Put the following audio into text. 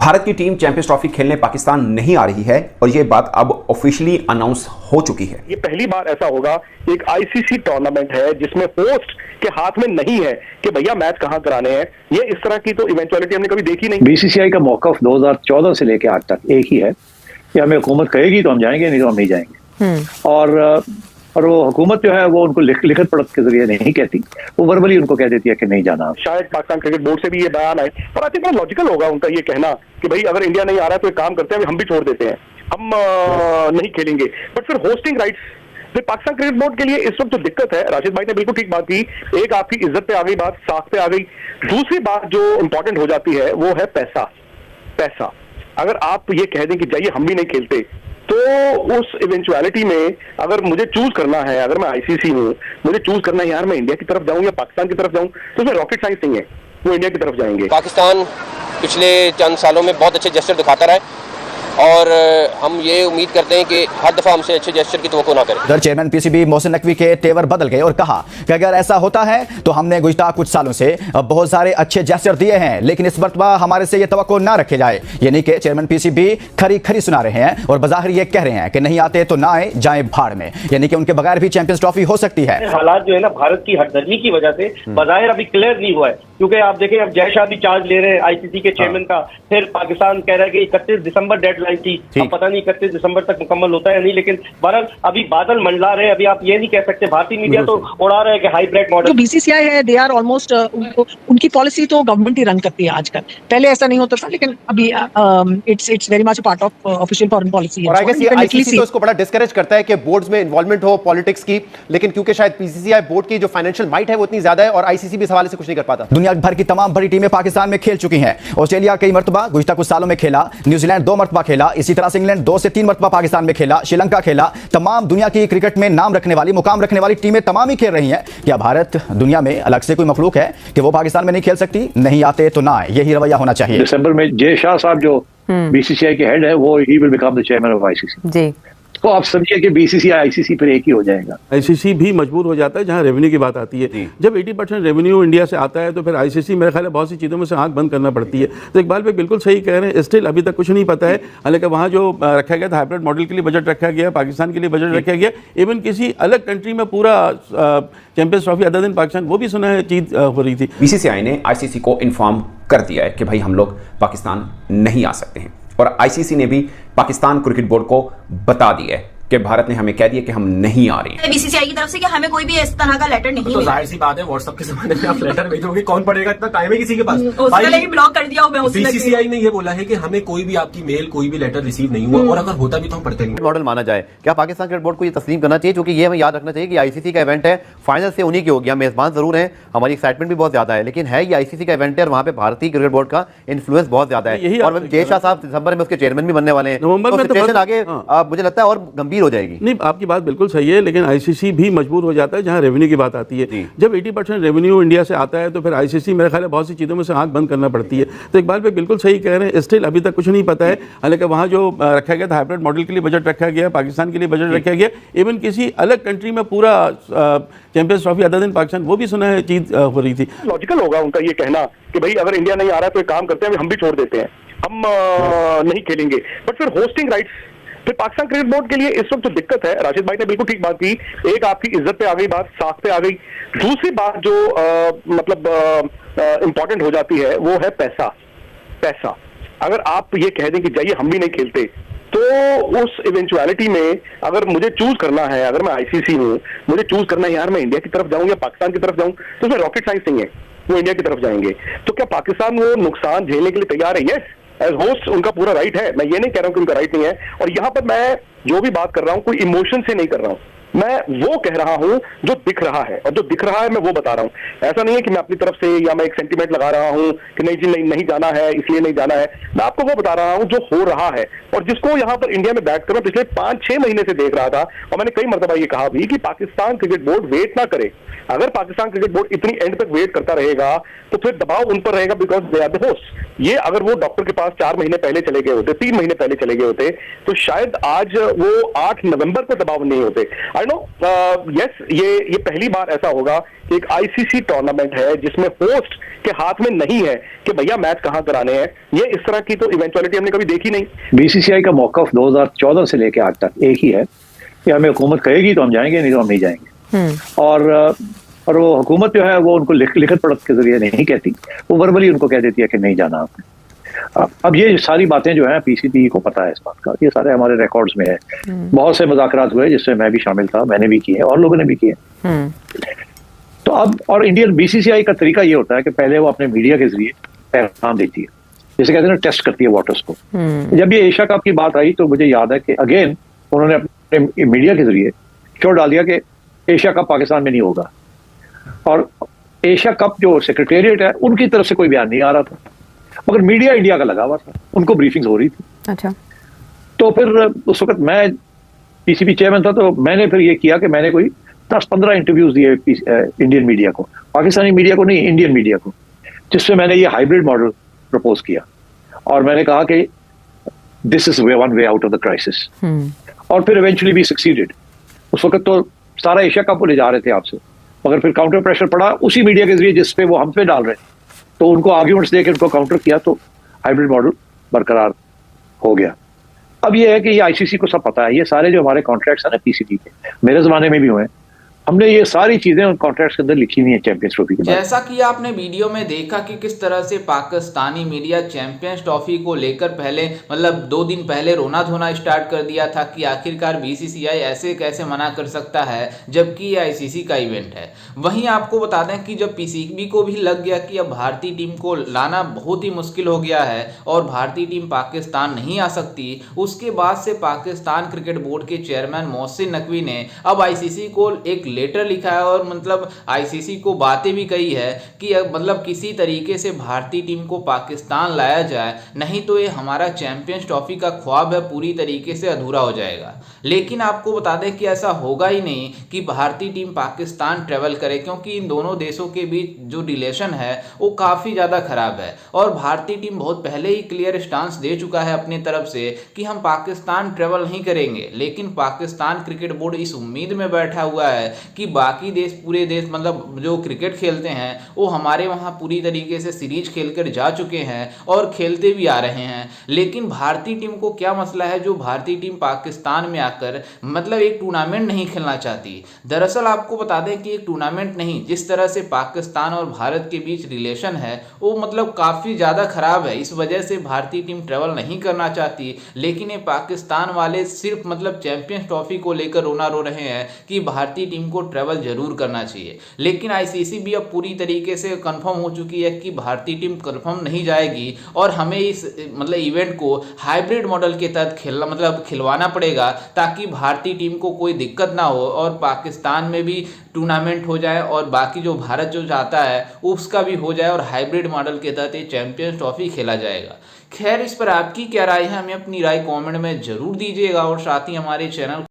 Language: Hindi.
भारत की टीम चैंपियंस ट्रॉफी खेलने पाकिस्तान नहीं आ रही है और यह बात अब ऑफिशियली अनाउंस हो चुकी है। ये पहली बार ऐसा होगा, एक आईसीसी टूर्नामेंट है जिसमें होस्ट के हाथ में नहीं है कि भैया मैच कहां कराने हैं। ये इस तरह की तो इवेंचुअलिटी हमने कभी देखी नहीं। बीसीसीआई का मौकफ 2014 से लेकर आज तक एक ही है कि हमें हुकूमत कहेगी तो हम जाएंगे, नहीं तो हम नहीं जाएंगे। और वो हुकूमत जो है वो उनको लिखत पढ़त के जरिए नहीं कहती, वो वर्बली उनको कह देती है कि नहीं जाना। शायद पाकिस्तान क्रिकेट बोर्ड से भी ये बयान आए और आई थिंक बड़ा लॉजिकल होगा उनका ये कहना कि भाई अगर इंडिया नहीं आ रहा है तो एक काम करते हैं, हम भी छोड़ देते हैं, हम नहीं खेलेंगे। बट फिर होस्टिंग राइट्स फिर पाकिस्तान क्रिकेट बोर्ड के लिए इस वक्त जो दिक्कत है, राशिद भाई ने बिल्कुल ठीक बात की। एक आपकी इज्जत पे आ गई बात, साख पे आ गई। दूसरी बात जो इंपॉर्टेंट हो जाती है वो है पैसा। अगर आप ये कह दें कि जाइए हम भी नहीं खेलते, तो उस इवेंचुअलिटी में अगर मुझे चूज करना है, अगर मैं आईसीसी हूं, मुझे चूज करना है यार मैं इंडिया की तरफ जाऊं या पाकिस्तान की तरफ जाऊं, तो उसमें रॉकेट साइंस नहीं है, वो इंडिया की तरफ जाएंगे। पाकिस्तान पिछले चंद सालों में बहुत अच्छे जेस्चर दिखाता रहा है और हम ये उम्मीद करते हैं कि हर दफा हमसे अच्छे जेस्चर की तवक्को ना करें। उधर चेयरमैन पीसीबी मोहसिन नकवी के तेवर बदल गए और कहा कि अगर ऐसा होता है तो हमने गुज़िश्ता कुछ सालों से बहुत सारे अच्छे जेस्चर दिए हैं, लेकिन इस मरतबा हमारे से ये तवक्को ना रखे जाए। यानी कि चेयरमैन पीसीबी खरी सुना रहे हैं और बज़ाहिर ये कह रहे हैं कि नहीं आते तो ना आए, जाए भाड़ में, यानी कि उनके बगैर भी चैंपियंस ट्रॉफी हो सकती है। हालात जो है ना भारत की हटदर्मी की वजह से बज़ाहिर अभी क्लियर नहीं हुआ है, क्योंकि आप देखें अब जय शाह भी चार्ज ले रहे हैं आईसीसी के चेयरमैन का। फिर पाकिस्तान कह रहा है कि 31 दिसंबर डेडलाइन थी, अब पता नहीं 31 दिसंबर तक मुकम्मल होता है या नहीं, लेकिन बहरहाल अभी बादल मंडला रहे हैं। अभी आप ये नहीं कह सकते, भारतीय मीडिया तो उड़ा रहा है कि हाईब्रिड मॉडल। जो बीसीसीआई है दे आर ऑलमोस्ट उनकी पॉलिसी तो गवर्नमेंट ही रन करती है आजकल, पहले ऐसा नहीं होता था, लेकिन अभी it's very much part of official foreign policy. और आई गेस ये आईसीसी तो इसको बड़ा डिस्करेज करता है कि बोर्ड्स में इन्वॉल्वमेंट हो पॉलिटिक्स की, लेकिन क्योंकि शायद पीसीसीआई बोर्ड की जो फाइनेंशियल माइट है वो इतनी ज्यादा है और आईसीसी भी इस हवाले से कुछ नहीं कर पाता। दुनिया भर की तमाम बड़ी टीमें पाकिस्तान में खेल चुकी हैं। ऑस्ट्रेलिया कई मरतबा गुज़िश्ता कुछ सालों में खेला, न्यूजीलैंड 2 मरतबा खेला, इसी तरह से इंग्लैंड 2 से 3 मरतबा पाकिस्तान में खेला, श्रीलंका खेला। तमाम दुनिया की क्रिकेट में नाम रखने वाली, मुकाम रखने वाली टीमें तमाम ही खेल रही हैं। क्या भारत दुनिया में अलग से कोई मखलूक है कि वो पाकिस्तान में नहीं खेल सकती? नहीं आते तो ना आए, यही रवैया होना चाहिए। दिसंबर में जय शाह साहब जो बीसीसीआई के हेड है वो he will become the chairman of ICC ji. तो आप समझिए कि बीसीसीआई आईसीसी पर एक ही हो जाएगा। आईसीसी भी मजबूर हो जाता है जहां रेवेन्यू की बात आती है। जब 80% रेवेन्यू इंडिया से आता है तो फिर आईसीसी मेरे ख्याल है बहुत सी चीज़ों में से आंख बंद करना पड़ती है। तो इकबाल भाई बिल्कुल सही कह रहे हैं, स्टिल अभी तक कुछ नहीं पता है। हालांकि वहाँ जो रखा गया था हाइब्रिड मॉडल के लिए बजट रखा गया, पाकिस्तान के लिए बजट रखा गया, इवन किसी अलग कंट्री में पूरा चैंपियंस ट्रॉफी अदर दिन पाकिस्तान, वो भी सुना है चीज़ हो रही थी। बीसीसीआई ने आईसीसी को इन्फॉर्म कर दिया है कि भाई हम लोग पाकिस्तान नहीं आ सकते हैं और आईसीसी ने भी पाकिस्तान क्रिकेट बोर्ड को बता दिया है कि भारत ने हमें कह दिया कि हम नहीं आ रहे हैं बीसीसीआई की तरफ से कि हमें कोई भी इस तरह का लेटर नहीं तो जाहिर सी बात है व्हाट्सएप के जमाने में आप लेटर भेजोगे, कौन पढ़ेगा, इतना टाइम है किसी के पास? ब्लॉक कर दिया। बीसीसीआई ने ये बोला है कि हमें कोई भी आपकी मेल, कोई भी लेटर रिसीव नहीं हुआ और अगर होता भी तो हम पढ़ते नहीं। मॉडल माना जाए, क्या पाकिस्तान क्रिकेट बोर्ड को ये तस्लीम करना चाहिए? क्योंकि ये हमें याद रखना चाहिए कि आईसीसी का इवेंट है, फाइनल से उन्हीं की होगी। हम मेजबान जरूर हैं, हमारी एक्साइटमेंट भी बहुत ज्यादा है, लेकिन है ये आईसीसी का इवेंट है और वहाँ पे भारतीय क्रिकेट बोर्ड का इन्फ्लुएंस बहुत ज्यादा है। और जय शाह साहब दिसंबर में उसके चेयरमैन भी बनने वाले हैं, तो आगे मुझे लगता है और गंभीर हो जाएगी। नहीं, आपकी बात बिल्कुल सही है, लेकिन आईसीसी भी मजबूर हो जाता है जहां रेवेन्यू की बात आती है। जब 80% रेवेन्यू इंडिया से आता है तो फिर आईसीसी मेरे ख्याल है बहुत सी चीज़ों में से आंख बंद करना पड़ती है। तो इकबाल भाई बिल्कुल सही कह रहे हैं, स्टिल अभी तक कुछ नहीं पता है। हालांकि वहाँ जो रखा गया था हाइब्रिड मॉडल के लिए बजट रखा गया, पाकिस्तान के लिए बजट रखा गया, इवन किसी अलग कंट्री में पूरा चैंपियंस ट्रॉफी अदर दिन पाकिस्तान, वो भी सुना है चीज़ हो रही थी। लॉजिकल होगा उनका ये कहना कि भाई अगर इंडिया नहीं आ रहा है तो एक काम करते हैं, हम भी छोड़ देते हैं, हम नहीं खेलेंगे। बट फिर होस्टिंग राइट्स फिर पाकिस्तान क्रिकेट बोर्ड के लिए इस वक्त जो दिक्कत है, राशिद भाई ने बिल्कुल ठीक बात की। एक आपकी इज्जत पे आ गई बात, साख पे आ गई। दूसरी बात जो इंपॉर्टेंट हो जाती है वो है पैसा। अगर आप ये कह दें कि जाइए हम भी नहीं खेलते, तो उस इवेंचुअलिटी में अगर मुझे चूज करना है, अगर मैं आईसीसी हूं, मुझे चूज करना है यार मैं इंडिया की तरफ जाऊं या पाकिस्तान की तरफ जाऊं, तो उसमें रॉकेट साइंस नहीं है, वो इंडिया की तरफ जाएंगे। तो क्या पाकिस्तान वो नुकसान झेलने के लिए तैयार है? यस, एज होस्ट उनका पूरा राइट है, मैं ये नहीं कह रहा हूं कि उनका राइट नहीं है। और यहां पर मैं जो भी बात कर रहा हूं कोई इमोशन से नहीं कर रहा हूं, मैं वो कह रहा हूं जो दिख रहा है, और जो दिख रहा है मैं वो बता रहा हूं। ऐसा नहीं है कि मैं अपनी तरफ से या मैं एक सेंटीमेंट लगा रहा हूं कि नहीं जी नहीं जाना है इसलिए नहीं जाना है। मैं आपको वो बता रहा हूं जो हो रहा है और जिसको यहां पर इंडिया में बैठ कर मैं पिछले 5-6 महीने से देख रहा था। और मैंने कई मरतबा ये कहा भी कि पाकिस्तान क्रिकेट बोर्ड वेट ना करे। अगर पाकिस्तान क्रिकेट बोर्ड इतनी एंड तक वेट करता रहेगा तो फिर दबाव उन पर रहेगा, because they are the host. ये अगर वो डॉक्टर के पास 4 महीने पहले चले गए होते, 3 महीने पहले चले गए होते, तो शायद आज वो 8 नवंबर को दबाव नहीं होते। आई नो यस, ये पहली बार ऐसा होगा कि एक आईसीसी टूर्नामेंट है जिसमें होस्ट के हाथ में नहीं है कि भैया मैच कहां कराने हैं। ये इस तरह की तो इवेंचुअलिटी हमने कभी देखी नहीं। बीसीसीआई का मौकफ 2014 से लेकर आज तक एक ही है कि हमें हुकूमत कहेगी तो हम जाएंगे, नहीं तो हम नहीं जाएंगे। और वो हुकूमत जो है वो उनको लिखत पढ़त के जरिए नहीं कहती, वो वर्बली उनको कह देती है कि नहीं जाना आपने। अब ये सारी बातें जो है पीसीबी को पता है इस बात का, ये सारे हमारे रिकॉर्ड्स में है। बहुत से मुज़ाकरात हुए जिससे मैं भी शामिल था, मैंने भी किए और लोगों ने भी किए। तो अब और इंडियन बीसीसीआई का तरीका ये होता है कि पहले वो अपने मीडिया के जरिए पैगाम देती है, जैसे कहते हैं ना, टेस्ट करती है वाटर्स को। जब ये एशिया कप की बात आई तो मुझे याद है कि अगेन उन्होंने अपने मीडिया के जरिए क्यों डाल दिया कि एशिया कप पाकिस्तान में नहीं होगा, और एशिया कप जो सेक्रेटेरिएट है उनकी तरफ से कोई बयान नहीं आ रहा था, मगर मीडिया इंडिया का लगा हुआ था, उनको ब्रीफिंग हो रही थी। अच्छा। तो फिर उस वक्त मैं पीसीबी चेयरमैन था, तो मैंने फिर ये किया कि मैंने कोई 10-15 इंटरव्यूज दिए इंडियन मीडिया को, पाकिस्तानी मीडिया को नहीं, इंडियन मीडिया को, जिससे मैंने ये हाइब्रिड मॉडल प्रपोज किया और मैंने कहा कि this is one way out of the crisis. और फिर इवेंचुअली भी सक्सीडेड। उस वक्त तो सारा एशिया कप ले जा रहे थे आपसे, मगर फिर काउंटर प्रेशर पड़ा उसी मीडिया के जरिए जिस पे वो हम पे डाल रहे हैं, तो उनको आर्ग्यूमेंट्स देकर उनको काउंटर किया, तो हाइब्रिड मॉडल बरकरार हो गया। अब ये है कि ये आईसीसी को सब पता है, ये सारे जो हमारे कॉन्ट्रैक्ट्स हैं ना पीसीबी के, मेरे जमाने में भी हुए, हमने ये सारी चीजें उन कॉन्ट्रैक्ट्स के अंदर लिखी हुई है चैंपियंस ट्रॉफी के। जैसा कि आपने वीडियो में देखा कि किस तरह से पाकिस्तानी मीडिया चैंपियंस ट्रॉफी को लेकर पहले मतलब 2 दिन पहले रोना धोना स्टार्ट कर दिया था कि आखिरकार बीसीसीआई ऐसे कैसे मना कर सकता है जबकि ये आईसीसी का इवेंट है। वहीं आपको बता दें कि जब पीसीबी को भी लग गया कि अब भारतीय टीम को लाना बहुत ही मुश्किल हो गया है और भारतीय टीम पाकिस्तान नहीं आ सकती, उसके बाद से पाकिस्तान क्रिकेट बोर्ड के चेयरमैन मोहसिन नकवी ने अब आईसीसी को एक लेटर लिखा है और मतलब आईसीसी को बातें भी कही है कि मतलब किसी तरीके से भारतीय टीम को पाकिस्तान लाया जाए, नहीं तो ये हमारा चैंपियंस ट्रॉफी का ख्वाब है पूरी तरीके से अधूरा हो जाएगा। लेकिन आपको बता दें कि ऐसा होगा ही नहीं कि भारतीय टीम पाकिस्तान ट्रेवल करे, क्योंकि इन दोनों देशों के बीच जो रिलेशन है वो काफ़ी ज़्यादा खराब है और भारतीय टीम बहुत पहले ही क्लियर स्टांस दे चुका है अपनी तरफ से कि हम पाकिस्तान ट्रेवल नहीं करेंगे। लेकिन पाकिस्तान क्रिकेट बोर्ड इस उम्मीद में बैठा हुआ है कि बाकी देश, पूरे देश मतलब जो क्रिकेट खेलते हैं वो हमारे वहाँ पूरी तरीके से सीरीज खेलकर जा चुके हैं और खेलते भी आ रहे हैं। लेकिन भारतीय टीम को क्या मसला है जो भारतीय टीम पाकिस्तान में आकर मतलब एक टूर्नामेंट नहीं खेलना चाहती। दरअसल आपको बता दें कि एक टूर्नामेंट नहीं, जिस तरह से पाकिस्तान और भारत के बीच रिलेशन है वो मतलब काफ़ी ज़्यादा खराब है, इस वजह से भारतीय टीम ट्रेवल नहीं करना चाहती। लेकिन ये पाकिस्तान वाले सिर्फ मतलब चैंपियंस ट्रॉफी को लेकर रोना रो रहे हैं कि भारतीय टीम को ट्रेवल जरूर करना चाहिए। लेकिन आईसीसी भी अब पूरी तरीके से कंफर्म हो चुकी है कि भारतीय टीम कंफर्म नहीं जाएगी और हमें इस मतलब इवेंट को हाइब्रिड मॉडल के तहत खेलना मतलब खिलवाना पड़ेगा ताकि भारतीय टीम को कोई दिक्कत ना हो और पाकिस्तान में भी टूर्नामेंट हो जाए और बाकी जो भारत जो चाहता है उसका भी हो जाए और हाइब्रिड मॉडल के तहत ये चैंपियंस ट्रॉफी खेला जाएगा। खैर, इस पर आपकी क्या राय है, हमें अपनी राय कमेंट में जरूर दीजिएगा और साथ ही हमारे चैनल